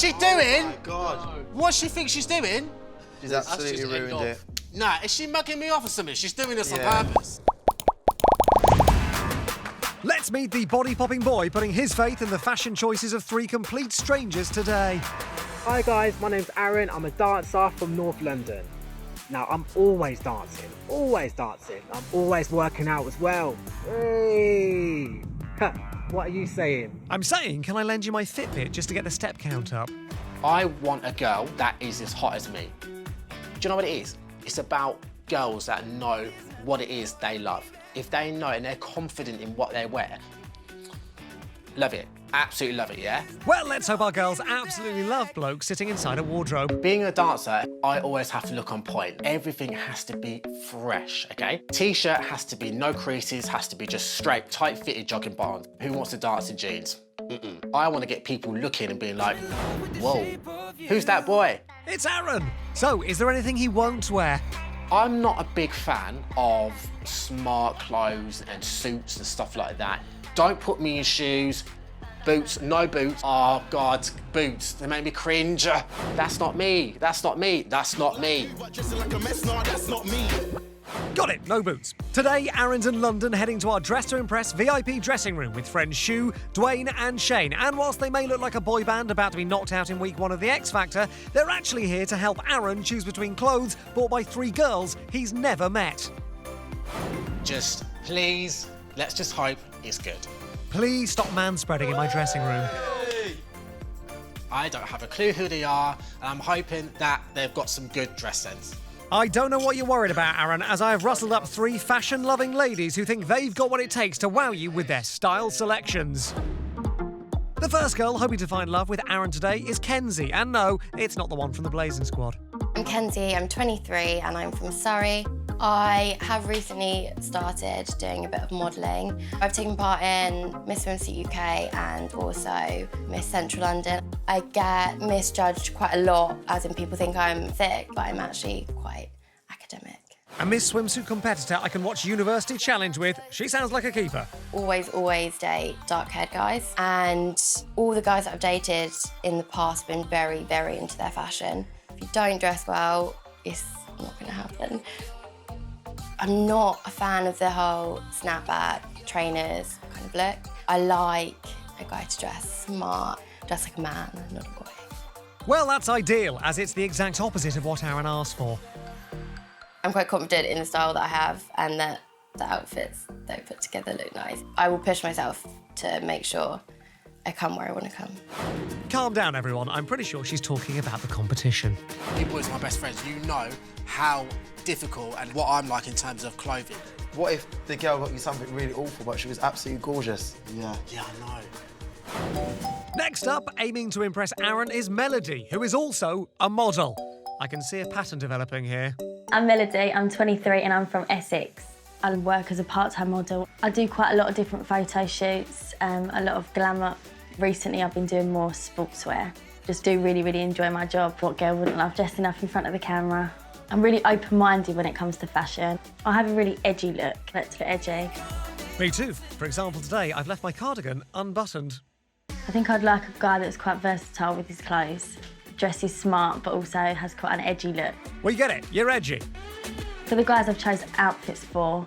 she doing? Oh my God. What she thinks she's doing? She's absolutely ruined it. Nah, is she mugging me off or something? She's doing this on purpose. Let's meet the body-popping boy putting his faith in the fashion choices of three complete strangers today. Hi guys, my name's Aaron. I'm a dancer from North London. Now, I'm always dancing. I'm always working out as well. Hey! What are you saying? I'm saying, can I lend you my Fitbit just to get the step count up? I want a girl that is as hot as me. Do you know what it is? It's about girls that know what it is they love. If they know and they're confident in what they wear, love it. Absolutely love it, yeah? Well, let's hope our girls absolutely love blokes sitting inside a wardrobe. Being a dancer, I always have to look on point. Everything has to be fresh, okay? T-shirt has to be no creases, has to be just straight, tight-fitted jogging bottoms. Who wants to dance in jeans? I want to get people looking and being like, whoa, who's that boy? It's Aaron! So, is there anything he won't wear? I'm not a big fan of smart clothes and suits and stuff like that. Don't put me in shoes. Boots, no boots. Oh God, boots, they make me cringe. That's not me, that's not me, that's not me. Got it, no boots. Today, Aaron's in London heading to our Dress to Impress VIP dressing room with friends Shu, Dwayne and Shane. And whilst they may look like a boy band about to be knocked out in week 1 of the X Factor, they're actually here to help Aaron choose between clothes bought by 3 girls he's never met. Just, please, let's just hope it's good. Please stop manspreading in my dressing room. I don't have a clue who they are, and I'm hoping that they've got some good dress sense. I don't know what you're worried about, Aaron, as I have rustled up 3 fashion-loving ladies who think they've got what it takes to wow you with their style selections. The first girl hoping to find love with Aaron today is Kenzie, and no, it's not the one from the Blazing Squad. I'm Kenzie, I'm 23 and I'm from Surrey. I have recently started doing a bit of modelling. I've taken part in Miss Swimsuit UK and also Miss Central London. I get misjudged quite a lot, as in people think I'm thick, but I'm actually quite academic. A Miss Swimsuit competitor I can watch University Challenge with. She sounds like a keeper. Always date dark-haired guys. And all the guys that I've dated in the past have been very, very into their fashion. If you don't dress well, it's not going to happen. I'm not a fan of the whole snapback, trainers kind of look. I like a guy to dress smart, dress like a man, not a boy. Well, that's ideal, as it's the exact opposite of what Aaron asked for. I'm quite confident in the style that I have and that the outfits that I put together look nice. I will push myself to make sure I come where I want to come. Calm down, everyone. I'm pretty sure she's talking about the competition. You boys are my best friends. You know how difficult and what I'm like in terms of clothing. What if the girl got you something really awful, but she was absolutely gorgeous? Yeah. Yeah, I know. Next up, aiming to impress Aaron is Melody, who is also a model. I can see a pattern developing here. I'm Melody, I'm 23 and I'm from Essex. I work as a part-time model. I do quite a lot of different photo shoots, a lot of glamour. Recently I've been doing more sportswear. Just do really, really enjoy my job. What girl wouldn't love dressing up in front of the camera? I'm really open-minded when it comes to fashion. I have a really edgy look. Let's get edgy. Me too. For example, today I've left my cardigan unbuttoned. I think I'd like a guy that's quite versatile with his clothes. Dresses smart, but also has quite an edgy look. We get it. You're edgy. For the guys I've chosen outfits for,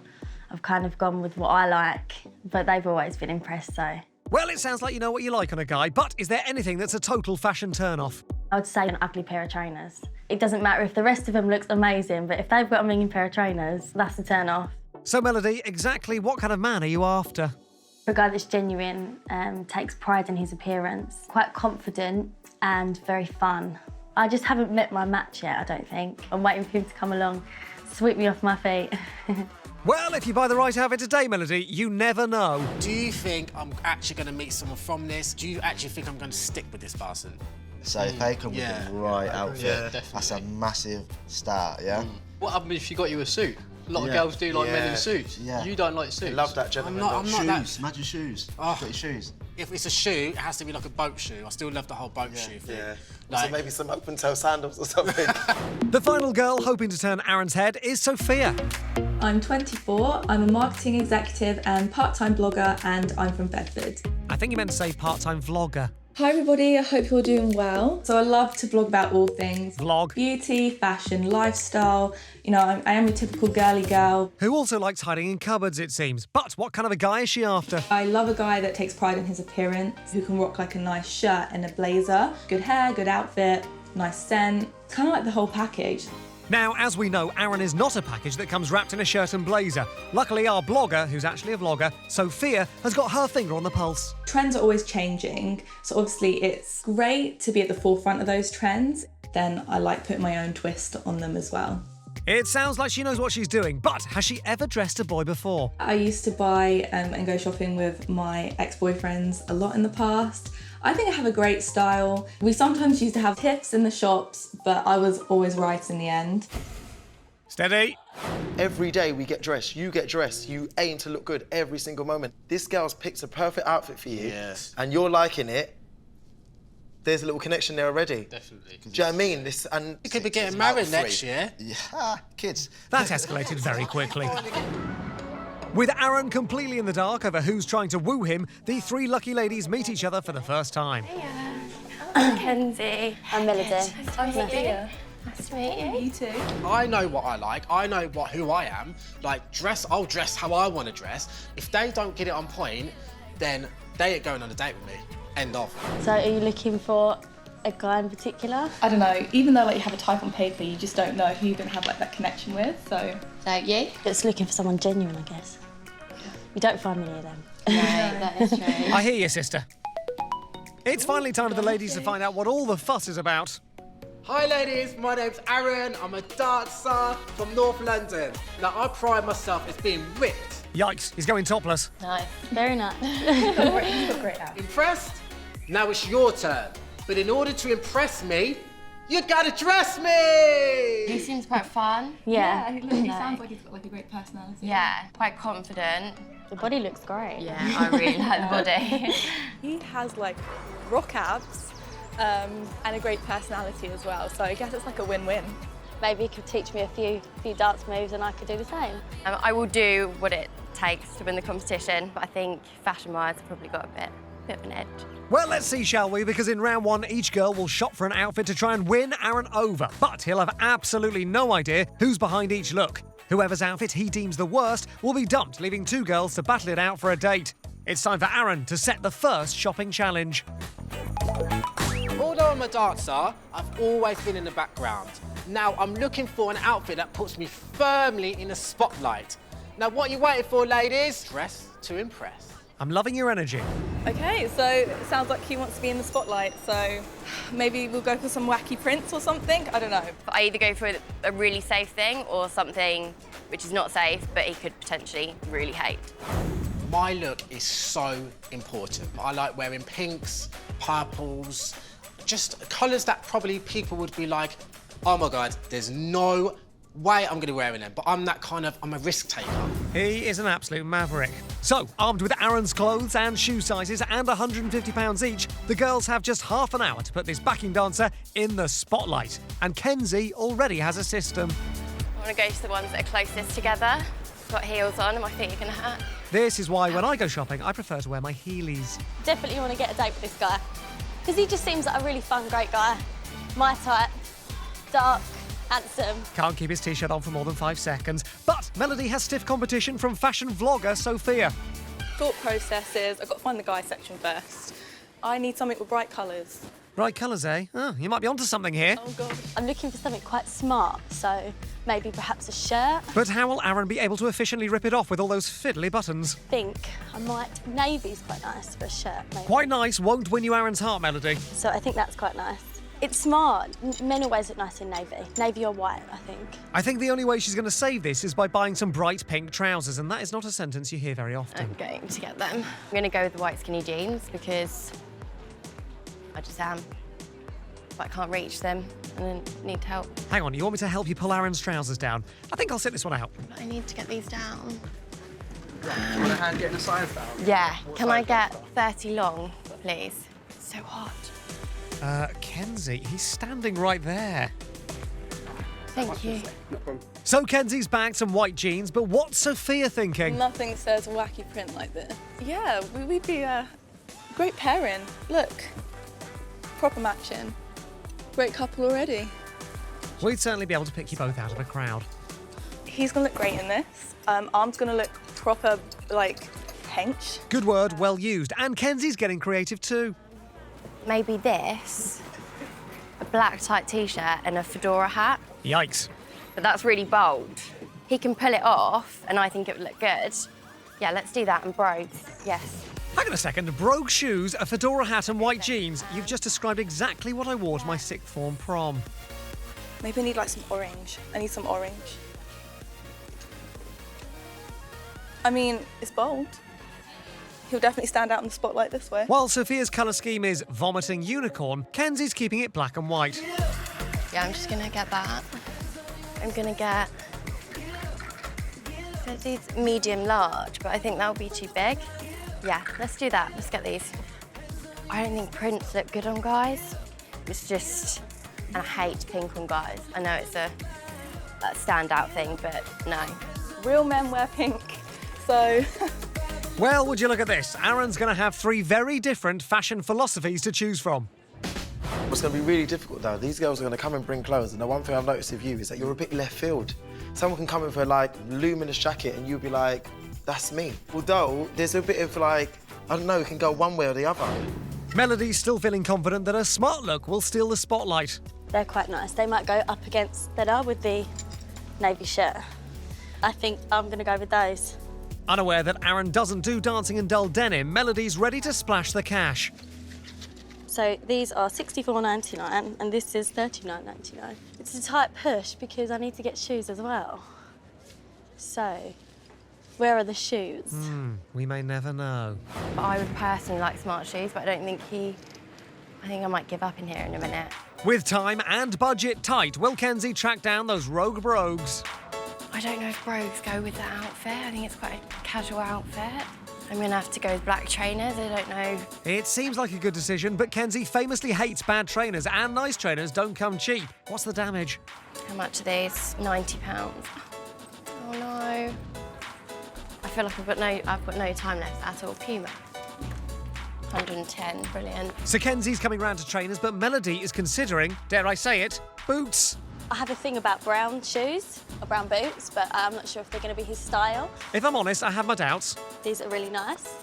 I've kind of gone with what I like, but they've always been impressed, so. Well, it sounds like you know what you like on a guy, but is there anything that's a total fashion turn-off? I would say an ugly pair of trainers. It doesn't matter if the rest of them looks amazing, but if they've got a minging pair of trainers, that's a turn-off. So, Melody, exactly what kind of man are you after? For a guy that's genuine, takes pride in his appearance, quite confident and very fun. I just haven't met my match yet, I don't think. I'm waiting for him to come along, sweep me off my feet. Well, if you buy the right outfit today, Melody, you never know. Do you think I'm actually going to meet someone from this? Do you actually think I'm going to stick with this person? So if they come with the right outfit, that's a massive start, yeah? What happened if she got you a suit? A lot of girls do like men in suits. Yeah. You don't like suits. I love that gentleman. I'm not shoes, imagine shoes. Oh. Got your shoes. If it's a shoe, it has to be like a boat shoe. I still love the whole boat shoe thing. Yeah. Like, So maybe some open-toe sandals or something. The final girl hoping to turn Aaron's head is Sophia. I'm 24, I'm a marketing executive and part-time blogger, and I'm from Bedford. I think you meant to say part-time vlogger. Hi everybody, I hope you're doing well. So I love to blog about all things. Vlog. Beauty, fashion, lifestyle. You know, I am a typical girly girl. Who also likes hiding in cupboards, it seems. But what kind of a guy is she after? I love a guy that takes pride in his appearance, who can rock like a nice shirt and a blazer. Good hair, good outfit, nice scent. Kind of like the whole package. Now, as we know, Aaron is not a package that comes wrapped in a shirt and blazer. Luckily, our blogger, who's actually a vlogger, 𝗜παιcia, has got her finger on the pulse. Trends are always changing, so obviously it's great to be at the forefront of those trends. Then I like putting my own twist on them as well. It sounds like she knows what she's doing, but has she ever dressed a boy before? I used to buy and go shopping with my ex-boyfriends a lot in the past. I think I have a great style. We sometimes used to have tiffs in the shops, but I was always right in the end. Steady. Every day we get dressed, you get dressed, you aim to look good every single moment. This girl's picked a perfect outfit for you, and you're liking it. There's a little connection there already. Definitely. Do you know what I mean? You could be getting married next year. Yeah, kids. That escalated very quickly. With Aaron completely in the dark over who's trying to woo him, the three lucky ladies meet each other for the first time. I'm Kenzie. I'm Melody. I'm Sophia. Nice to meet you. You too. I know what I like. I know who I am. Like, I'll dress how I want to dress. If they don't get it on point, then they ain't going on a date with me. End of. So are you looking for a guy in particular? I don't know, even though like you have a type on paper, you just don't know who you're gonna have like that connection with, so. So you? That's looking for someone genuine, I guess. You don't find many of them. No, that is true. I hear you, sister. It's finally time for the ladies to find out what all the fuss is about. Hi ladies, my name's Aaron. I'm a dancer from North London. Now, I pride myself as being ripped. Yikes, he's going topless. Nice. Very nice. Great out. Impressed? Now it's your turn. But in order to impress me, you gotta dress me! He seems quite fun. Yeah. He sounds like he's got like a great personality. Yeah, quite confident. The body looks great. Yeah, I really like the body. He has like rock abs and a great personality as well, so I guess it's like a win-win. Maybe you could teach me a few dance moves and I could do the same. I will do what it takes to win the competition, but I think fashion-wise, I've probably got a bit of an edge. Well, let's see, shall we? Because in round one, each girl will shop for an outfit to try and win Aaron over. But he'll have absolutely no idea who's behind each look. Whoever's outfit he deems the worst will be dumped, leaving two girls to battle it out for a date. It's time for Aaron to set the first shopping challenge. Although I'm a dancer, I've always been in the background. Now, I'm looking for an outfit that puts me firmly in the spotlight. Now, what are you waiting for, ladies? Dress to impress. I'm loving your energy. Okay, so it sounds like he wants to be in the spotlight, so maybe we'll go for some wacky prints or something, I don't know. I either go for a really safe thing or something which is not safe, but he could potentially really hate. My look is so important. I like wearing pinks, purples, just colours that probably people would be like, oh my God, there's no way I'm going to be wearing them. But I'm a risk taker. He is an absolute maverick. So, armed with Aaron's clothes and shoe sizes and £150 each, the girls have just half an hour to put this backing dancer in the spotlight. And Kenzie already has a system. I want to go to the ones that are closest together. Got heels on and my feet are going to hurt. This is why when I go shopping, I prefer to wear my heelys. Definitely want to get a date with this guy. Because he just seems like a really fun, great guy. My type. Dark, handsome. Can't keep his t-shirt on for more than 5 seconds. But Melody has stiff competition from fashion vlogger 𝗜παιcia. Thought process is, I've got to find the guy section first. I need something with bright colours. Bright colours, eh? Oh, you might be onto something here. Oh God. I'm looking for something quite smart, so maybe perhaps a shirt. But how will Aaron be able to efficiently rip it off with all those fiddly buttons? Navy's quite nice for a shirt, maybe. Quite nice won't win you Aaron's heart, Melody. So I think that's quite nice. It's smart. Men always look nice in navy. Navy or white, I think. I think the only way she's going to save this is by buying some bright pink trousers, and that is not a sentence you hear very often. I'm going to get them. I'm going to go with the white skinny jeans because I just am. But I can't reach them and I need help. Hang on, you want me to help you pull Aaron's trousers down? I think I'll sit this one out. But I need to get these down. Do you want a hand getting the size down? Yeah. Can I get 30 long, please? It's so hot. Kenzie, he's standing right there. Thank you. No problem. So Kenzie's bagged some white jeans, but what's Sophia thinking? Nothing says wacky print like this. Yeah, we'd be a great pairing. Look, proper matching. Great couple already. We'd certainly be able to pick you both out of a crowd. He's gonna look great in this. Arm's gonna look proper, like, hench. Good word, well used. And Kenzie's getting creative too. Maybe this, a black tight t-shirt and a fedora hat. Yikes. But that's really bold. He can pull it off, and I think it would look good. Yeah, let's do that, and brogues, yes. Hang on a second, brogue shoes, a fedora hat and white jeans. You've just described exactly what I wore to my sixth form prom. Maybe I need, like, some orange. I need some orange. I mean, it's bold. He'll definitely stand out in the spotlight this way. While Sophia's colour scheme is vomiting unicorn, Kenzie's keeping it black and white. Yeah, I'm just gonna get that. I'm gonna get these medium large, but I think that'll be too big. Yeah, let's do that. Let's get these. I don't think prints look good on guys. It's just, and I hate pink on guys. I know it's a standout thing, but no. Real men wear pink, so. Well, would you look at this? Aaron's going to have 3 very different fashion philosophies to choose from. What's going to be really difficult, though, these girls are going to come and bring clothes, and the one thing I've noticed with you is that you're a bit left field. Someone can come in for a, like, luminous jacket, and you'll be like, that's me. Although, there's a bit of, like, I don't know, it can go one way or the other. Melody's still feeling confident that her smart look will steal the spotlight. They're quite nice. They might go up against better with the navy shirt. I think I'm going to go with those. Unaware that Aaron doesn't do dancing in dull denim, Melody's ready to splash the cash. So these are $64.99 and this is $39.99. It's a tight push because I need to get shoes as well. So, where are the shoes? We may never know. I would personally like smart shoes, but I don't think I think I might give up in here in a minute. With time and budget tight, will Kenzie track down those rogue brogues? I don't know if brogues go with the outfit. I think it's quite a casual outfit. I'm gonna have to go with black trainers. I don't know. It seems like a good decision, but Kenzie famously hates bad trainers, and nice trainers don't come cheap. What's the damage? How much are these? £90. Oh no. I feel like I've got no time left at all. Puma. 110, brilliant. So Kenzie's coming round to trainers, but Melody is considering, dare I say it, boots. I have a thing about brown shoes, or brown boots, but I'm not sure if they're going to be his style. If I'm honest, I have my doubts. These are really nice.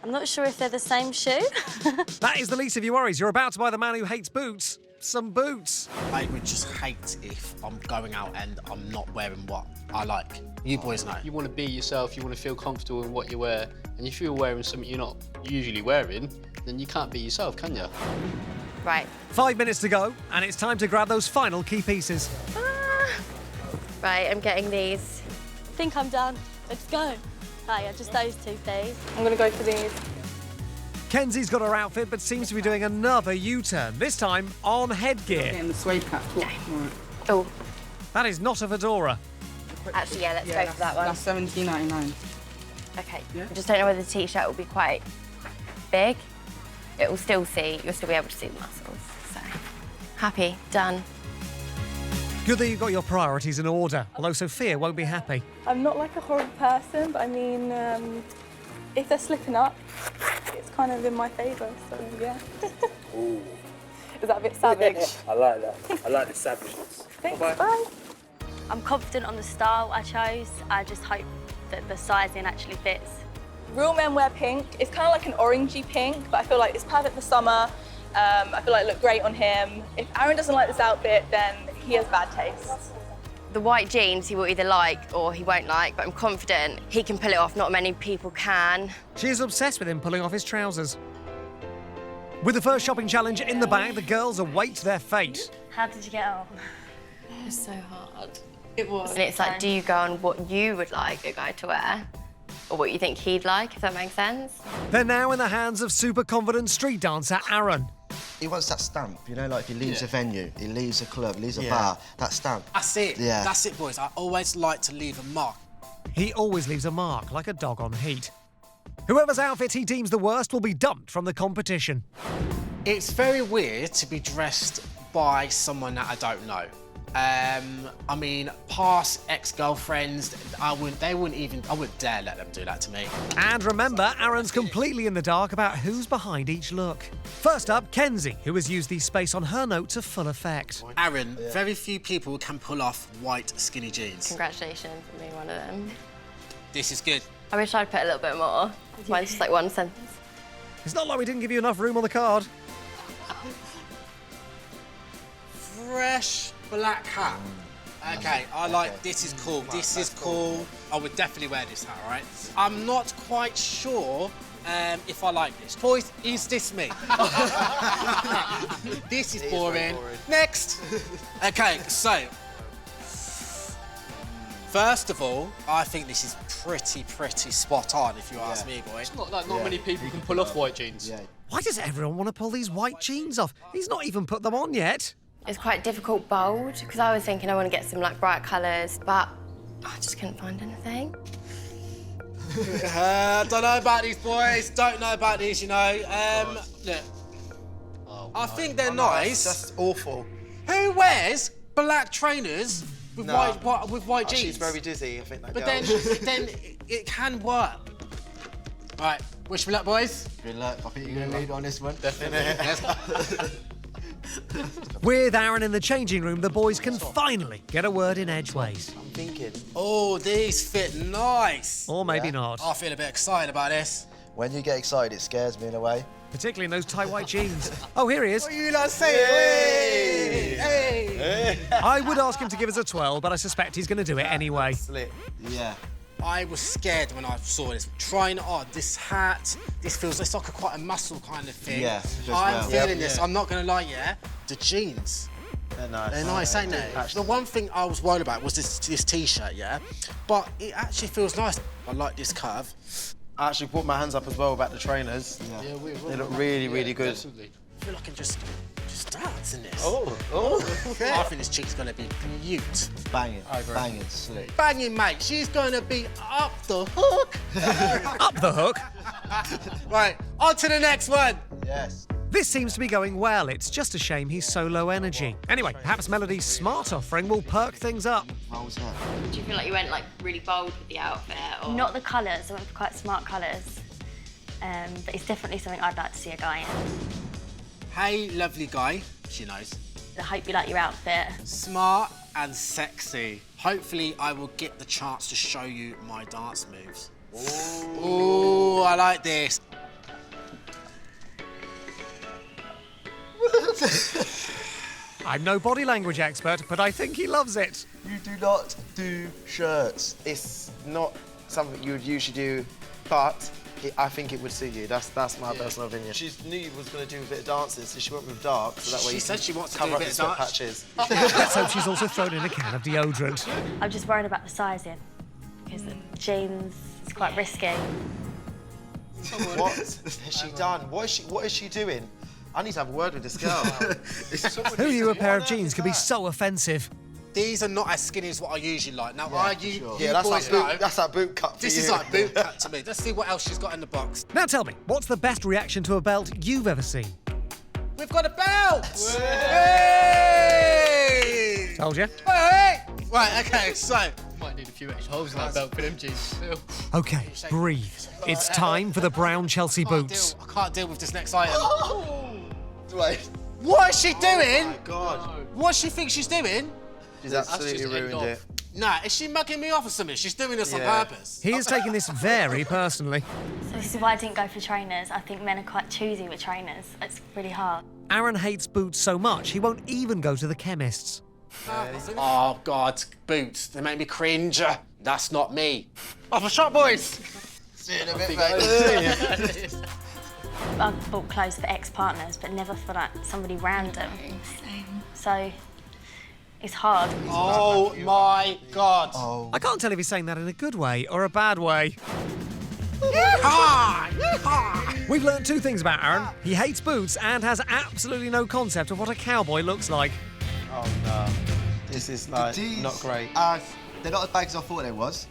I'm not sure if they're the same shoe. That is the least of your worries. You're about to buy the man who hates boots some boots. I would just hate if I'm going out and I'm not wearing what I like. You boys know. You want to be yourself, you want to feel comfortable in what you wear, and if you're wearing something you're not usually wearing, then you can't be yourself, can you? Right. 5 minutes to go, and it's time to grab those final key pieces. Right, I'm getting these. I think I'm done. Let's go. Hiya, just those two, please. I'm gonna go for these. Kenzie's got her outfit, but seems to be doing another U-turn, this time on headgear. Getting the suede cap. No. Oh. That is not a fedora. Actually, yeah, let's go for that one. That's $17.99. Okay. Yeah. I just don't know whether the t-shirt will be quite big. You'll still be able to see the muscles. So, happy, done. Good that you've got your priorities in order, although Sophia won't be happy. I'm not like a horrible person, but I mean, if they're slipping up, it's kind of in my favour, so yeah. Ooh. Is that a bit savage? I like that. I like the savageness. Thanks, Bye-bye. bye. I'm confident on the style I chose. I just hope that the sizing actually fits. Real men wear pink. It's kind of like an orangey pink, but I feel like it's perfect for summer. I feel like it looked great on him. If Aaron doesn't like this outfit, then he has bad taste. The white jeans he will either like or he won't like, but I'm confident he can pull it off. Not many people can. She is obsessed with him pulling off his trousers. With the first shopping challenge in the bag, the girls await their fate. How did you get on? It was so hard. It was. And it's like, do you go on what you would like a guy to wear? Or what you think he'd like, if that makes sense? They're now in the hands of super confident street dancer Aaron. He wants that stamp, you know, like if he leaves a venue, he leaves a club, leaves a bar, that stamp. That's it. Yeah. That's it, boys. I always like to leave a mark. He always leaves a mark, like a dog on heat. Whoever's outfit he deems the worst will be dumped from the competition. It's very weird to be dressed by someone that I don't know. I mean, past ex-girlfriends, I wouldn't dare let them do that to me. And remember, Aaron's completely in the dark about who's behind each look. First up, Kenzie, who has used the space on her note to full effect. Aaron, very few people can pull off white skinny jeans. Congratulations on being one of them. This is good. I wish I'd put a little bit more. Mine's just like one sentence. It's not like we didn't give you enough room on the card. Fresh black hat. Okay, I like, this is cool, this is cool. I would definitely wear this hat, all right? I'm not quite sure if I like this. Boys, is this me? This is boring. Next. Okay, so, first of all, I think this is pretty spot on, if you ask me, boy. It's not that not many people can pull off white jeans. Yeah. Why does everyone want to pull these white jeans off? He's not even put them on yet. It's quite difficult bold, because I was thinking I want to get some like bright colours, but I just couldn't find anything. Don't know about these boys, don't know about these, you know. Look, I think they're nice. That's awful. Who wears black trainers with white jeans? She's very dizzy, I think, that But girl. then it can work. Right, wish me luck, boys. Good luck. I think you're going to lead on this one. Definitely. With Aaron in the changing room, the boys can finally get a word in edgeways. I'm thinking. Oh, these fit nice. Or maybe not. I feel a bit excited about this. When you get excited, it scares me in a way. Particularly in those tight white jeans. Oh, here he is. What are you lot saying? Hey! I would ask him to give us a twirl, but I suspect he's going to do it anyway. Slit. Yeah. I was scared when I saw this. Trying it on, this hat, this feels it's like quite a muscle kind of thing. Yeah, I'm feeling this. I'm not gonna lie, yeah. The jeans, They're nice. they're nice, ain't they? The one thing I was worried about was this T-shirt, yeah. But it actually feels nice. I like this curve. I actually put my hands up as well about the trainers. Yeah, They look really good. Definitely. I feel like I can just dance in this. Oh. Okay. I think this chick's gonna be cute. Banging. Banging. Slick. Banging, mate. She's gonna be up the hook. Up the hook. Right, on to the next one. Yes. This seems to be going well. It's just a shame he's so low energy. Anyway, perhaps Melody's smart offering will perk things up. What was that? Do you feel like you went like really bold with the outfit? Or... Not the colours, I went for quite smart colours. But it's definitely something I'd like to see a guy in. Hey, lovely guy. She knows. I hope you like your outfit. Smart and sexy. Hopefully, I will get the chance to show you my dance moves. Ooh, I like this. I'm no body language expert, but I think he loves it. You do not do shirts. It's not something you would usually do, but I think it would suit you. That's my personal opinion. She knew you was going to do a bit of dancing, so she went with dark, so that way She said she wants to cover do a up bit the of sweat dance. patches. Let's hope she's also thrown in a can of deodorant. I'm just worried about the sizing, because the jeans is quite risky. What has she done? What is she doing? I need to have a word with this girl. Who knew a pair of jeans could be so offensive? These are not as skinny as what I usually like. Now, you Yeah, boys that's know, like boot cut for this you. is like boot cut to me. Let's see what else she's got in the box. Now tell me, what's the best reaction to a belt you've ever seen? We've got a belt! Hey! Told you. Hey! Right, okay, so... Might need a few extra holes in that belt for them jeans. Okay, breathe. It's time for the brown Chelsea boots. I can't deal with this next item. Wait. What is she doing? Oh my God. What does she think she's doing? She's absolutely ruined it. Nah, is she mugging me off or something? She's doing this on purpose. He is taking this very personally. So this is why I didn't go for trainers. I think men are quite choosy with trainers. It's really hard. Aaron hates boots so much, he won't even go to the chemist's. Oh, God, boots. They make me cringe. That's not me. Off a shot, boys. See you in a bit, mate. I've bought clothes for ex-partners, but never for like somebody random. So it's hard. Oh, my God. I can't tell if he's saying that in a good way or a bad way. We've learned two things about Aaron. He hates boots and has absolutely no concept of what a cowboy looks like. Oh no. This is like These not great. They're not as bad as I thought they was.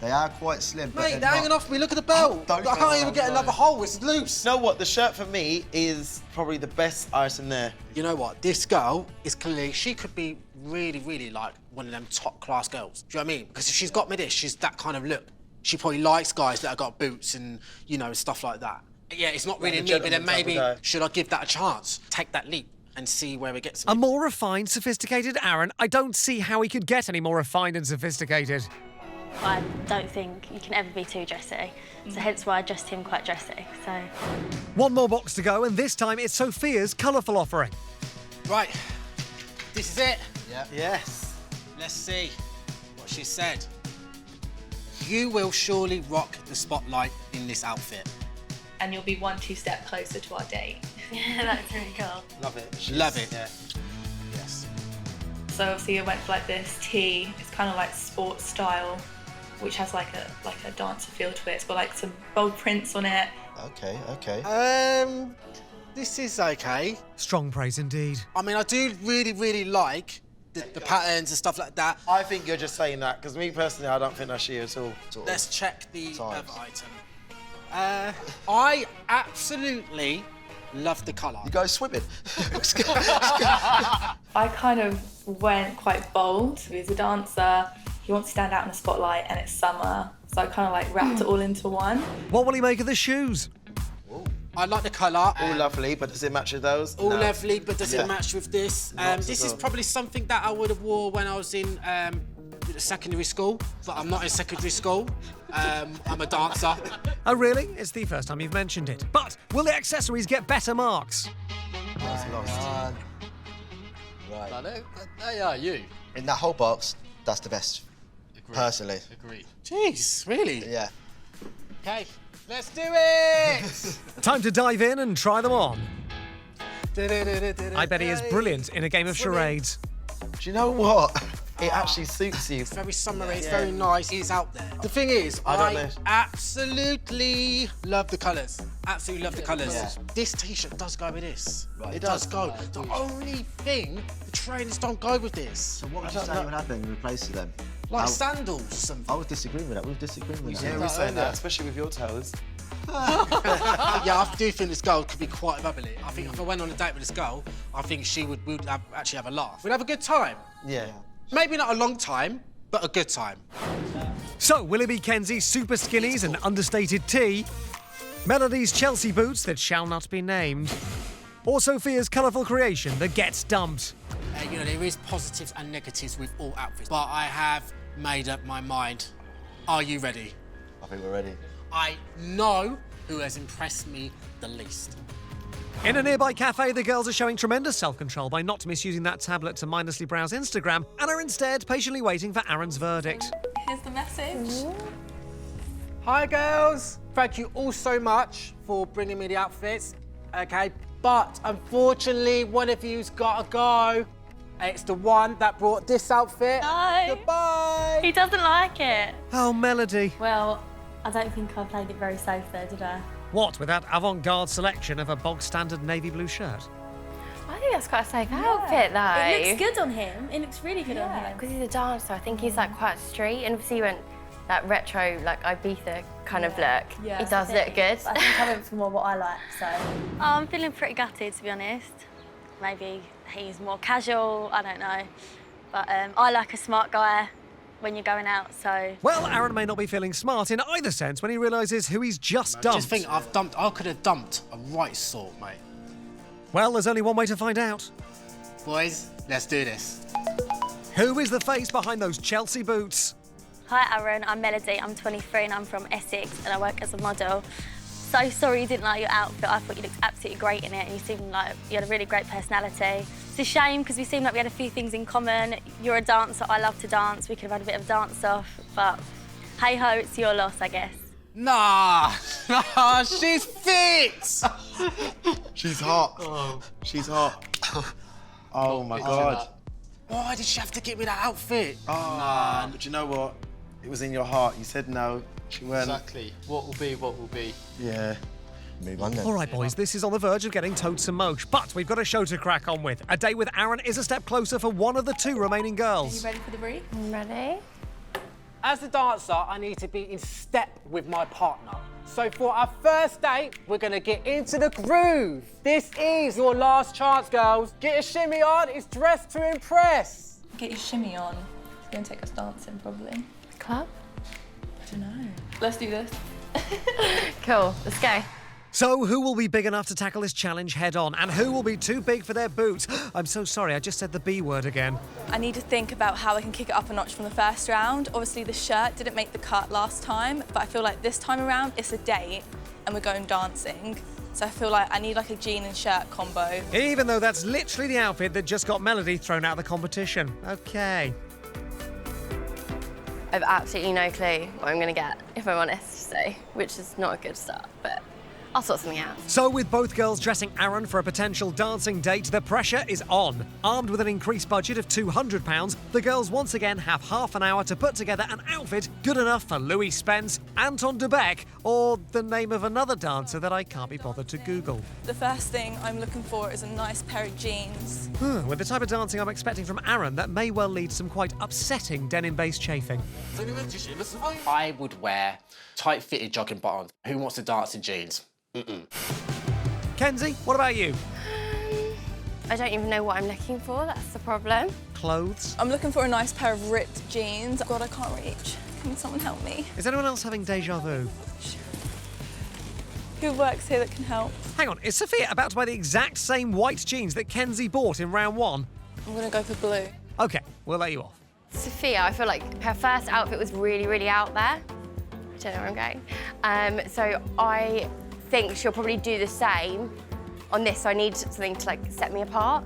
They are quite slim, but Mate, they're hanging off me. Look at the belt. I can't even get another hole. It's loose. You know what? The shirt for me is probably the best item there. You know what? This girl is clearly, she could be really, really like one of them top class girls. Do you know what I mean? Because if she's got me this, she's that kind of look. She probably likes guys that have got boots and, you know, stuff like that. Yeah, it's not really me, but then maybe should I give that a chance? Take that leap and see where it gets me. A more refined, sophisticated Aaron? I don't see how he could get any more refined and sophisticated. I don't think you can ever be too dressy, so hence why I dressed him quite dressy, so... One more box to go, and this time it's Sophia's colourful offering. Right, this is it. Yeah. Yes. Let's see what she said. You will surely rock the spotlight in this outfit. And you'll be 1-2 step closer to our date. Yeah, that's really cool. Love it. Love it. Yeah. Yes. So obviously I went for like this tee. It's kind of like sports style, which has like a dancer feel to it. It's got like some bold prints on it. Okay, okay. This is okay. Strong praise indeed. I mean, I do really, really like the patterns and stuff like that. I think you're just saying that, because me personally, I don't think that's you at all. Let's check the other item. I absolutely love the colour. You guys swimming? I kind of went quite bold. He's a dancer. He wants to stand out in the spotlight, and it's summer. So I kind of like wrapped it all into one. What will he make of the shoes? I like the colour. All lovely, but does it match with those? All lovely, but does it match with this? This is all. probably something that I would have wore when I was in secondary school, but I'm not in secondary school. I'm a dancer. Oh, really? It's the first time you've mentioned it. But will the accessories get better marks? Right. No, they are you. In that whole box, that's the best. Agreed. Personally. Agreed. Jeez, really? Yeah. Okay, let's do it! Time to dive in and try them on. I bet he is brilliant in a game of charades. Do you know what? It actually suits you. It's very summery, it's very nice, it's out there. The thing is, I don't I know. absolutely love the colours. Absolutely love the colours. Yeah. This t-shirt does go with this. Right. It does go. The only thing, the trainers don't go with this. So what would you say would happen in place of them? Like sandals or something. I was disagreeing with that. We were disagreeing with that. Yeah, we're saying that, especially with your toes. Yeah, I do think this girl could be quite bubbly. I think if I went on a date with this girl, I think we would actually have a laugh. We'd have a good time. Yeah. Maybe not a long time, but a good time. So, will it be Kenzie's super skinnies and understated tee? Melody's Chelsea boots that shall not be named? Or Sophia's colourful creation that gets dumped? You know, there is positives and negatives with all outfits, but I have made up my mind. Are you ready? I think we're ready. I know who has impressed me the least. In a nearby cafe, the girls are showing tremendous self-control by not misusing that tablet to mindlessly browse Instagram and are instead patiently waiting for Aaron's verdict. Here's the message. Hi girls, thank you all so much for bringing me the outfits, okay, but unfortunately one of you's gotta go. It's the one that brought this outfit. No. Goodbye. He doesn't like it. Oh, Melody. Well, I don't think I played it very safe there, did I? What, with that avant-garde selection of a bog-standard navy blue shirt? I think that's quite a safe outfit, though. It looks good on him. It looks really good on him. Because he's a dancer, I think he's like quite street, and obviously he went that retro, like Ibiza kind of look. Yeah, it does look good. I think I went for more what I like, so. I'm feeling pretty gutted, to be honest. Maybe he's more casual, I don't know. But I like a smart guy when you're going out, so. Well, Aaron may not be feeling smart in either sense when he realises who he's just dumped. Just think, I could have dumped a right sort, mate. Well, there's only one way to find out. Boys, let's do this. Who is the face behind those Chelsea boots? Hi Aaron, I'm Melody, I'm 23 and I'm from Essex and I work as a model. So sorry you didn't like your outfit, I thought you looked absolutely great in it and you seemed like you had a really great personality. It's a shame because we seemed like we had a few things in common. You're a dancer, I love to dance, we could have had a bit of dance off, but hey ho, it's your loss, I guess. Nah, she's fit! She's hot. She's hot. Oh my God. Why did she have to give me that outfit? Oh, but you know what? It was in your heart. You said no. She weren't. Exactly. What will be, what will be. Yeah. Move on then. All right, boys, this is on the verge of getting towed to mosh, but we've got a show to crack on with. A date with Aaron is a step closer for one of the two remaining Are girls. you ready for the brief? I'm ready. As a dancer, I need to be in step with my partner. So for our first date, we're gonna get into the groove. This is your last chance, girls. Get a shimmy on, it's dressed to impress. Get your shimmy on. It's gonna take us dancing, probably. Club? I don't know. Let's do this. Cool, let's go. So, who will be big enough to tackle this challenge head on? And who will be too big for their boots? I'm so sorry, I just said the B word again. I need to think about how I can kick it up a notch from the first round. Obviously, the shirt didn't make the cut last time, but I feel like this time around, it's a date and we're going dancing. So I feel like I need like a jean and shirt combo. Even though that's literally the outfit that just got Melody thrown out of the competition. Okay. I've absolutely no clue what I'm gonna get, if I'm honest, so, which is not a good start, but I'll sort something out. So with both girls dressing Aaron for a potential dancing date, the pressure is on. Armed with an increased budget of £200, the girls once again have half an hour to put together an outfit good enough for Louis Spence, Anton de Beck, or the name of another dancer that I can't be bothered to Google. The first thing I'm looking for is a nice pair of jeans. With the type of dancing I'm expecting from Aaron, that may well lead to some quite upsetting denim-based chafing. I would wear tight-fitted jogging bottoms. Who wants to dance in jeans? Kenzie, what about you? I don't even know what I'm looking for, that's the problem. Clothes? I'm looking for a nice pair of ripped jeans. God, I can't reach. Can someone help me? Is anyone else having deja vu? Who works here that can help? Hang on, is Sophia about to buy the exact same white jeans that Kenzie bought in round one? I'm gonna go for blue. OK, we'll let you off. Sophia, I feel like her first outfit was really, really out there. I don't know where I'm going. So I think she'll probably do the same on this, so I need something to like set me apart.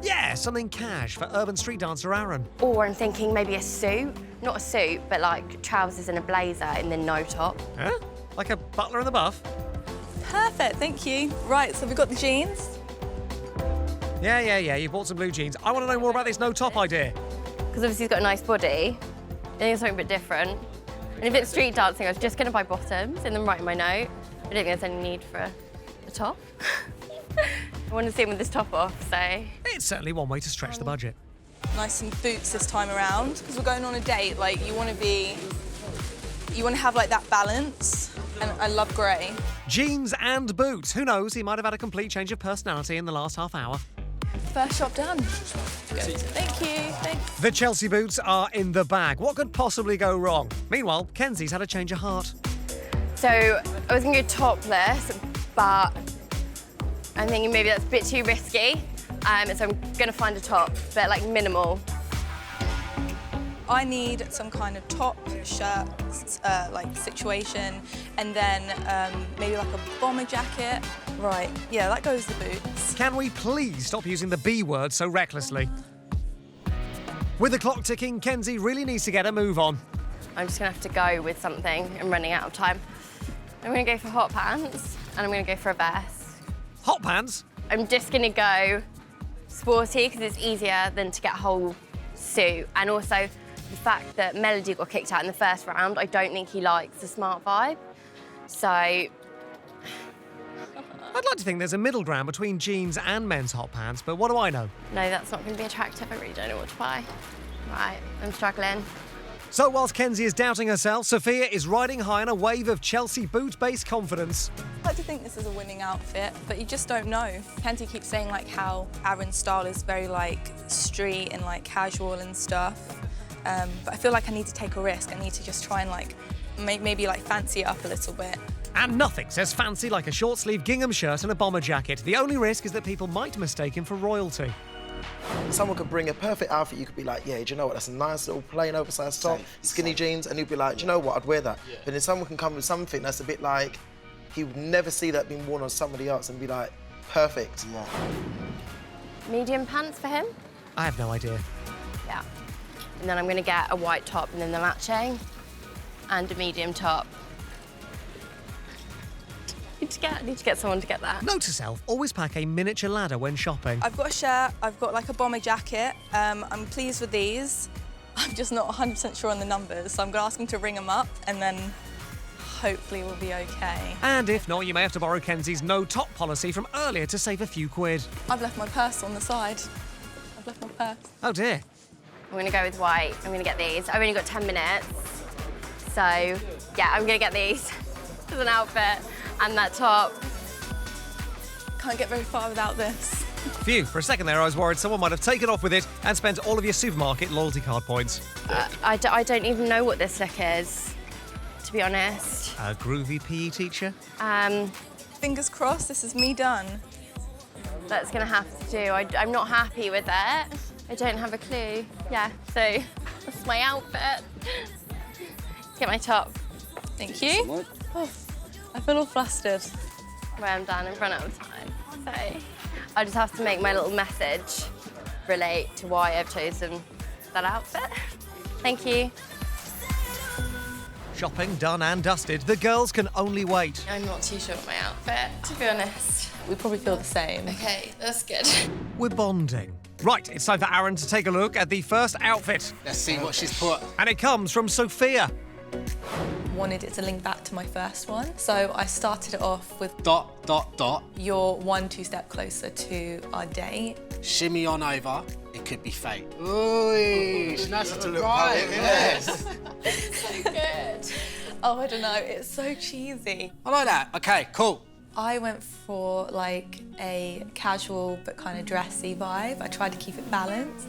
Yeah, something cash for urban street dancer Aaron. Or I'm thinking maybe a suit. Not a suit, but like trousers and a blazer and then no top. Huh? Like a butler in the buff? Perfect, thank you. Right, so we've got the jeans. Yeah, you bought some blue jeans. I want to know more about this no top idea. Because obviously he's got a nice body. I think it's something a bit different. And if it's street dancing, I was just going to buy bottoms and then write in my note. I don't think there's any need for a top. I want to see him with this top off, so... It's certainly one way to stretch the budget. Nice some boots this time around, because we're going on a date. Like, you want to have like that balance, and I love grey. Jeans and boots. Who knows, he might have had a complete change of personality in the last half hour. First shop done. Good. Thank you, thanks. The Chelsea boots are in the bag. What could possibly go wrong? Meanwhile, Kenzie's had a change of heart. So I was going to go topless, but I'm thinking maybe that's a bit too risky. So I'm going to find a top, but like minimal. I need some kind of top, shirt, like situation, and then maybe like a bomber jacket. Right, yeah, that goes with the boots. Can we please stop using the B word so recklessly? With the clock ticking, Kenzie really needs to get a move on. I'm just going to have to go with something. I'm running out of time. I'm going to go for hot pants, and I'm going to go for a vest. Hot pants? I'm just going to go sporty, because it's easier than to get a whole suit. And also, the fact that Melody got kicked out in the first round, I don't think he likes the smart vibe. So... I'd like to think there's a middle ground between jeans and men's hot pants, but what do I know? No, that's not going to be attractive. I really don't know what to buy. Right, I'm struggling. So whilst Kenzie is doubting herself, Sophia is riding high on a wave of Chelsea boot-based confidence. I like to think this is a winning outfit, but you just don't know. Kenzie keeps saying like how Aaron's style is very like street and like casual and stuff. But I feel like I need to take a risk. I need to just try and like maybe like fancy it up a little bit. And nothing says fancy like a short-sleeve gingham shirt and a bomber jacket. The only risk is that people might mistake him for royalty. Someone could bring a perfect outfit, you could be like, yeah, do you know what, that's a nice little plain oversized top, skinny jeans, and you'd be like, do you know what, I'd wear that. Yeah. But then someone can come with something that's a bit like, he would never see that being worn on somebody else and be like, perfect. Yeah. Medium pants for him? I have no idea. Yeah. And then I'm going to get a white top and then the matching, and a medium top. I need to get someone to get that. Note to self, always pack a miniature ladder when shopping. I've got a shirt, I've got like a bomber jacket. I'm pleased with these. I'm just not 100% sure on the numbers, so I'm going to ask him to ring them up and then hopefully we'll be okay. And if not, you may have to borrow Kenzie's no-top policy from earlier to save a few quid. I've left my purse on the side. I've left my purse. Oh dear. I'm going to go with white. I'm going to get these. I've only got 10 minutes. So, yeah, I'm gonna get these as an outfit and that top. Can't get very far without this. Phew, for a second there I was worried someone might have taken off with it and spent all of your supermarket loyalty card points. I don't even know what this look is, to be honest. A groovy PE teacher? Fingers crossed, this is me done. That's gonna have to do. I'm not happy with it. I don't have a clue. Yeah, so that's my outfit. Get my top. Thank you. Oh, I feel all flustered. Where I'm down in front of the time. So I just have to make my little message relate to why I've chosen that outfit. Thank you. Shopping done and dusted. The girls can only wait. I'm not too sure of my outfit, to be honest. We probably feel the same. Okay, that's good. We're bonding. Right, it's time for Aaron to take a look at the first outfit. Let's see what she's put. And it comes from Sophia. Wanted it to link back to my first one, so I started it off with ... You're 1-2 step closer to our date. Shimmy on over, it could be fate. Ooh, she knows how to rhyme, yes. So good. Oh, I don't know, it's so cheesy. I like that. Okay, cool. I went for like a casual but kind of dressy vibe. I tried to keep it balanced.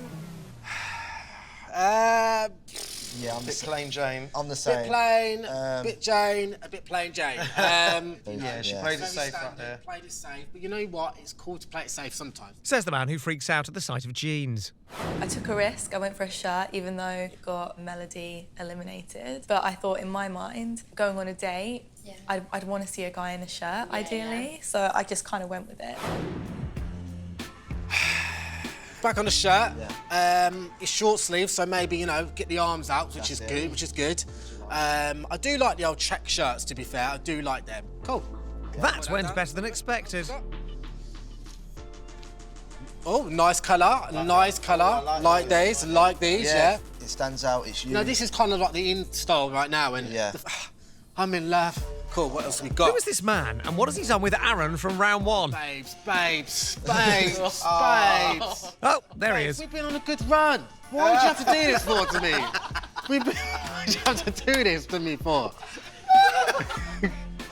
Yeah, I'm Bit plain Jane. I'm the same. Bit plain, bit Jane, a bit plain Jane. Yeah, she played it safe right there. Played it safe, but you know what? It's cool to play it safe sometimes. Says the man who freaks out at the sight of jeans. I took a risk. I went for a shirt, even though it got melody eliminated. But I thought in my mind, going on a date, I'd want to see a guy in a shirt, ideally. So I just kind of went with it. Back on the shirt. It's short sleeve, so maybe, you know, get the arms out, which is good. I do like the old check shirts, to be fair. I do like them. Cool. That went better than expected. Oh, nice colour, nice colour. Like these, yeah. It stands out, it's you. No, this is kind of like the in style right now, and I'm in love. Cool, what else we got? Who is this man, and what has he done with Aaron from round one? Babes. Oh, there he is. We've been on a good run. Why did you have to do this for to me? Why did you have to do this to me for?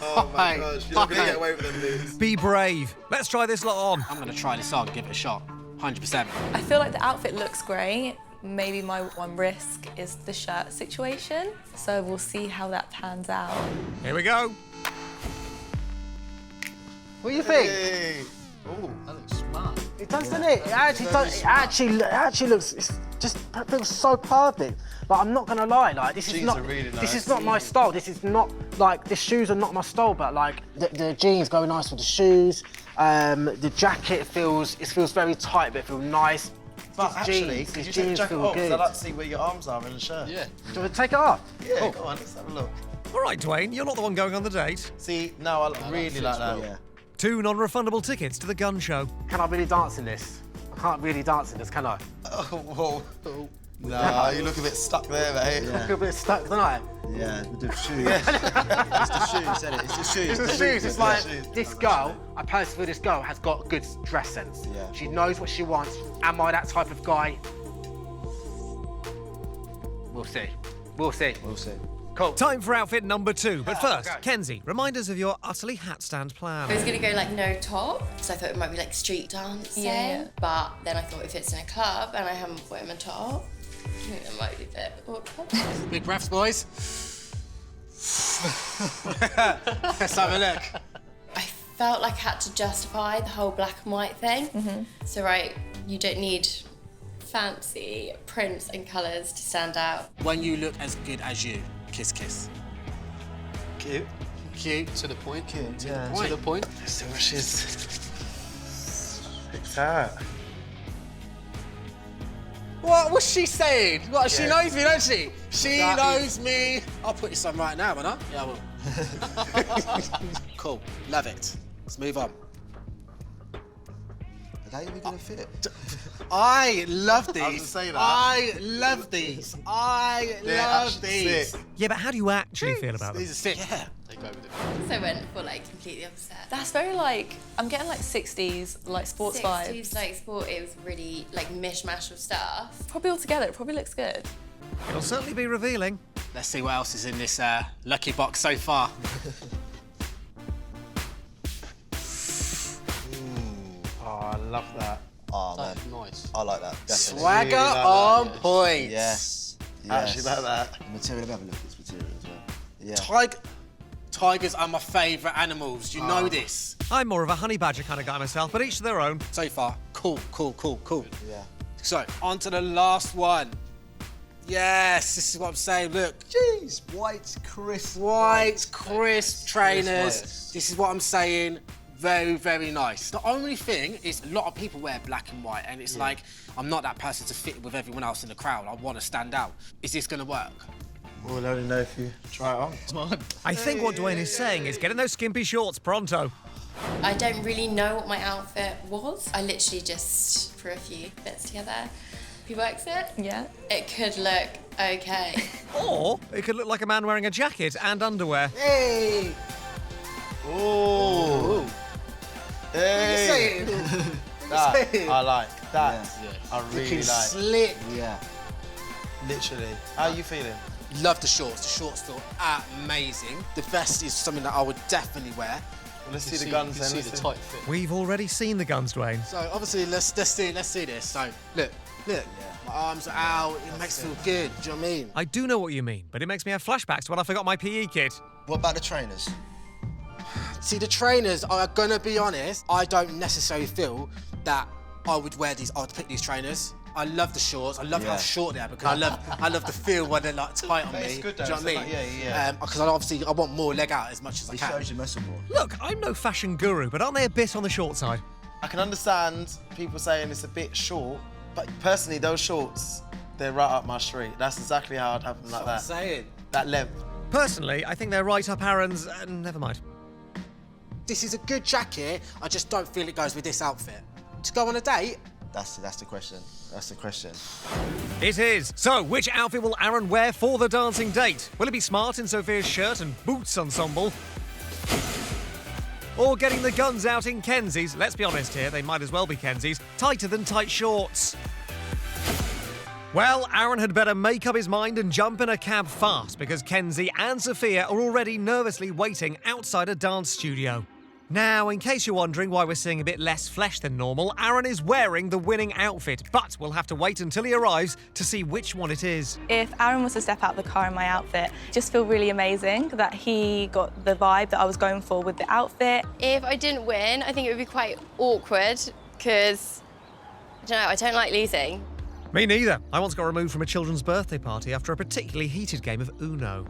Oh my gosh, you're not gonna get away with them dudes. Be brave. Let's try this lot on. I'm gonna try this on, give it a shot. 100%. I feel like the outfit looks great. Maybe my one risk is the shirt situation. So we'll see how that pans out. Here we go. What do you think? Oh, that looks smart. It does, doesn't it? It actually does. It actually looks. It's just that feels so perfect. Like, I'm not gonna lie. Like, this is Jeans not. are really nice. This is not my style. This is not like the shoes are not my style. But like the jeans go nice with the shoes. The jacket feels very tight, but it feels nice. But actually, could you take the jacket off? I'd like to see where your arms are in the shirt. Yeah. Do we take it off? Yeah, Cool. go on, let's have a look. All right, Dwayne, you're not the one going on the date. See, no, I really like that. Yeah. 2 non-refundable tickets to the gun show. Can I really dance in this? I can't really dance in this, can I? Oh, whoa. No, you look a bit stuck there, mate. I feel a bit stuck, don't I? Yeah, with the shoes. It's the shoes, isn't it? It's the shoes. It's the shoes. It's like this girl. I personally feel this girl has got good dress sense. Yeah. She knows what she wants. Am I that type of guy? We'll see. We'll see. We'll see. Cool. Time for outfit number 2. But first, okay. Kenzie, remind us of your utterly hat-stand plan. I was gonna go like no top, so I thought it might be like street dancing. Yeah. But then I thought if it's in a club and I haven't put him a top, I think it might be a bit awkward. Big breaths, boys. Let's have a look. I felt like I had to justify the whole black and white thing. So right, you don't need fancy prints and colours to stand out. When you look as good as you, kiss, kiss. Cute. Cute. To the point. Cute, yeah. To the point. Let's see what she's picked out. What was she saying? What? She Yeah. knows me, doesn't she? She That knows me. I'll put this on right now, won't I? Yeah, I will. Cool. Love it. Let's move on. Are they even gonna fit? I love these. I was gonna say that. I love these. I They're love actually these. sick. Yeah, but how do you actually feel about them? These are sick. Yeah. They go with it. So I went for like completely opposite. That's very like, I'm getting like 60s, like sports vibes. 60s, like sport, it was really like mishmash of stuff. Probably all together, it probably looks good. It'll certainly be revealing. Let's see what else is in this lucky box so far. Oh, I love that. Oh, man. That's nice. I like that. Definitely. Swagger Really like on that. point. Yes. Actually like that. Material, have a look at this material as well. Yeah. Tigers are my favourite animals. You know this. I'm more of a honey badger kind of guy myself, but each to their own. So far, cool. Yeah. So, on to the last one. Yes, this is what I'm saying. Look, Jeez, white, crisp. white, crisp trainers. Nice. This is what I'm saying. Very, very nice. The only thing is a lot of people wear black and white, and it's like, I'm not that person to fit with everyone else in the crowd. I want to stand out. Is this going to work? We'll only know if you try it on. I think what Dwayne is saying is get in those skimpy shorts pronto. I don't really know what my outfit was. I literally just threw a few bits together. If he works it, Yeah. it could look okay. Or it could look like a man wearing a jacket and underwear. Hey! Ooh. Hey. That I like. That I really Looking like. slick. Yeah. Literally. How are you feeling? Love the shorts. The shorts feel amazing. The vest is something that I would definitely wear. Well, let's see the guns then. See Let's the see. tight fit. We've already seen the guns, Dwayne. So obviously, let's see this. So look. My arms are out. It makes me feel good. Do you know what I mean? I do know what you mean, but it makes me have flashbacks to when I forgot my PE kit. What about the trainers? See, the trainers, I'm gonna be honest, I don't necessarily feel that I would wear these, I would pick these trainers. I love the shorts, I love how short they are because I love the feel when they're like tight on me. It's good though, Do you know what I it's mean? like- yeah. Because I want more leg out as much as I It can. shows you muscle more. Look, I'm no fashion guru, but aren't they a bit on the short side? I can understand people saying it's a bit short, but personally, those shorts, they're right up my street. That's exactly how I'd have them like I'm that. saying. That length. Personally, I think they're right up Aaron's. Never mind. This is a good jacket, I just don't feel it goes with this outfit. To go on a date, That's the question. That's the question. It is. So, which outfit will Aaron wear for the dancing date? Will it be smart in Sophia's shirt and boots ensemble? Or getting the guns out in Kenzie's? Let's be honest here, they might as well be Kenzie's. Tighter than tight shorts. Well, Aaron had better make up his mind and jump in a cab fast because Kenzie and Sophia are already nervously waiting outside a dance studio. Now, in case you're wondering why we're seeing a bit less flesh than normal, Aaron is wearing the winning outfit, but we'll have to wait until he arrives to see which one it is. If Aaron was to step out of the car in my outfit, I just feel really amazing that he got the vibe that I was going for with the outfit. If I didn't win, I think it would be quite awkward because, I don't know, I don't like losing. Me neither. I once got removed from a children's birthday party after a particularly heated game of Uno.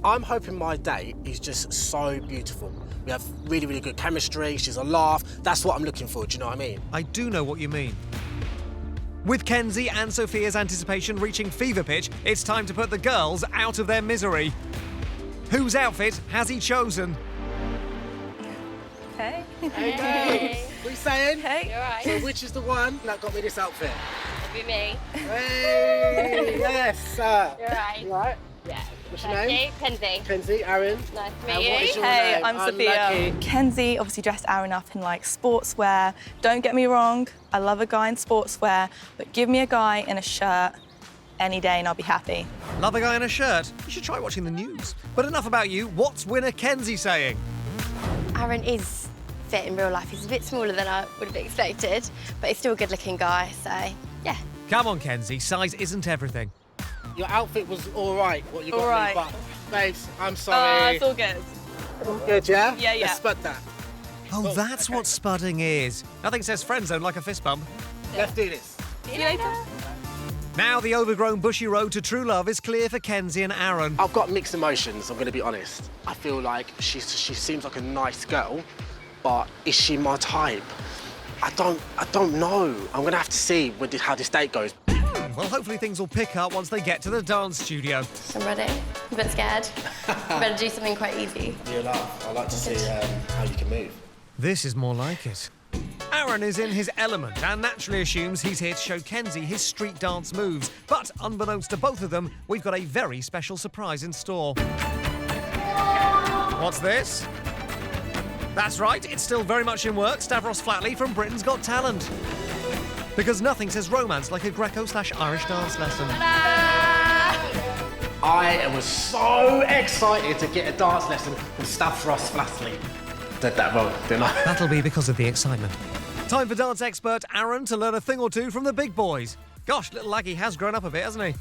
I'm hoping my date is just so beautiful. We have really, really good chemistry, she's a laugh. That's what I'm looking for, do you know what I mean? I do know what you mean. With Kenzie and Sophia's anticipation reaching fever pitch, it's time to put the girls out of their misery. Whose outfit has he chosen? Hey. Hey, what are you saying? Hey. You're right. So which is the one that got me this outfit? It'd be me. Hey, yes, sir. You're right. You right? Yeah. What's your Thank name? you. Kenzie. Kenzie, Aaron. Nice to And meet what you. is your Hey, name? I'm Sophia. Unlucky. Kenzie obviously dressed Aaron up in like sportswear. Don't get me wrong, I love a guy in sportswear, but give me a guy in a shirt any day and I'll be happy. Love a guy in a shirt? You should try watching the news. But enough about you. What's winner Kenzie saying? Aaron is fit in real life. He's a bit smaller than I would have expected, but he's still a good-looking guy, so yeah. Come on, Kenzie. Size isn't everything. Your outfit was all right, what you got All right. me, but babes, I'm sorry. It's all good. All good, yeah? Yeah, yeah. Let's spud that. Oh, Well, that's okay. what spudding is. Nothing says friend zone like a fist bump. Let's do this. See you later. Now the overgrown bushy road to true love is clear for Kenzie and Aaron. I've got mixed emotions, I'm gonna be honest. I feel like she seems like a nice girl, but is she my type? I don't know. I'm gonna have to see how this date goes. Well, hopefully things will pick up once they get to the dance studio. I'm ready. I'm a bit scared. I better do something quite easy. You laugh. I like to see how you can move. This is more like it. Aaron is in his element and naturally assumes he's here to show Kenzie his street dance moves. But unbeknownst to both of them, we've got a very special surprise in store. What's this? That's right, it's still very much in work. Stavros Flatley from Britain's Got Talent. Because nothing says romance like a Greco/Irish dance lesson. I was so excited to get a dance lesson from 𝗜脾𝗳cie. Did that wrong, didn't I? That'll be because of the excitement. Time for dance expert Aaron to learn a thing or two from the big boys. Gosh, little Laggy has grown up a bit, hasn't he?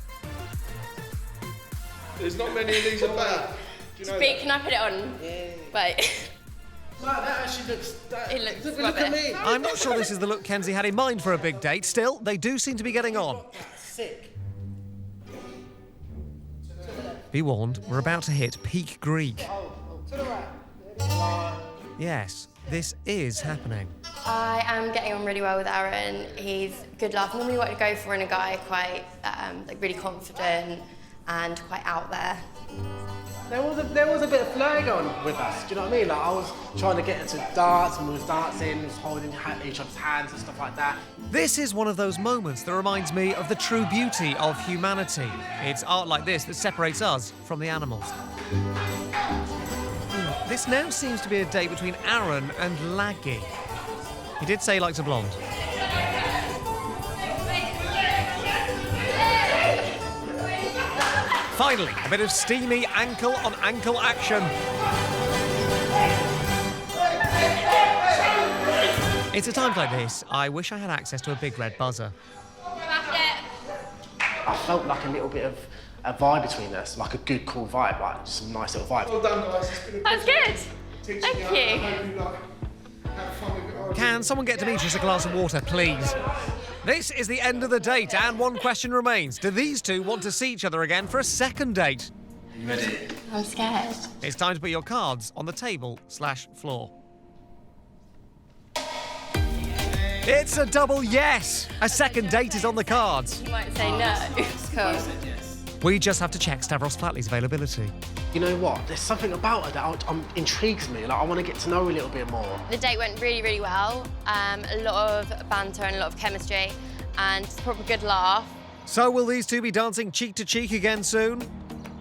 There's not many of these about. Do you know Speak, that? can I put it on? Yeah. Wait. No, that actually looks... It looks Look at me. I'm not sure this is the look Kenzie had in mind for a big date. Still, they do seem to be getting on. Sick. Be warned, we're about to hit peak Greek. Yes, this is happening. I am getting on really well with Aaron. He's good laugh. Normally what I'd go for in a guy, quite like really confident and quite out there. There was a bit of flirting on with us, do you know what I mean? Like, I was trying to get her to dance, and we was dancing, we was holding each other's hands and stuff like that. This is one of those moments that reminds me of the true beauty of humanity. It's art like this that separates us from the animals. This now seems to be a date between Aaron and Laggy. He did say he likes a blonde. Finally, a bit of steamy ankle-on-ankle action. It's at times like this, I wish I had access to a big red buzzer. I felt like a little bit of a vibe between us, like a good, cool vibe, like just a nice little vibe. Well done, guys. It's been a That's pleasure good. teaching Thank you. you. I hope you have fun with it. Can someone get Demetrius a glass of water, please? This is the end of the date, and one question remains. Do these two want to see each other again for a second date? You ready? I'm scared. It's time to put your cards on the table/floor. It's a double yes! A second date is on the cards. You might say no. Cool. We just have to check 𝗜脾𝗳cie's availability. You know what? There's something about her that intrigues me. Like, I want to get to know her a little bit more. The date went really, really well. A lot of banter and a lot of chemistry and proper good laugh. So will these two be dancing cheek to cheek again soon?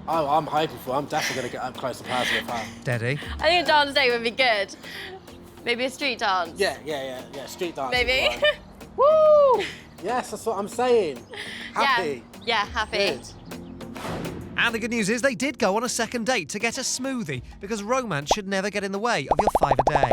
Oh, I'm hoping for it. I'm definitely going to get up close and personal with her. Daddy? I think a dance date would be good. Maybe a street dance. Yeah, street dance. Maybe. Woo! Yes, that's what I'm saying. Happy. Yeah, happy. Good. And the good news is they did go on a second date to get a smoothie, because romance should never get in the way of your 5 a day.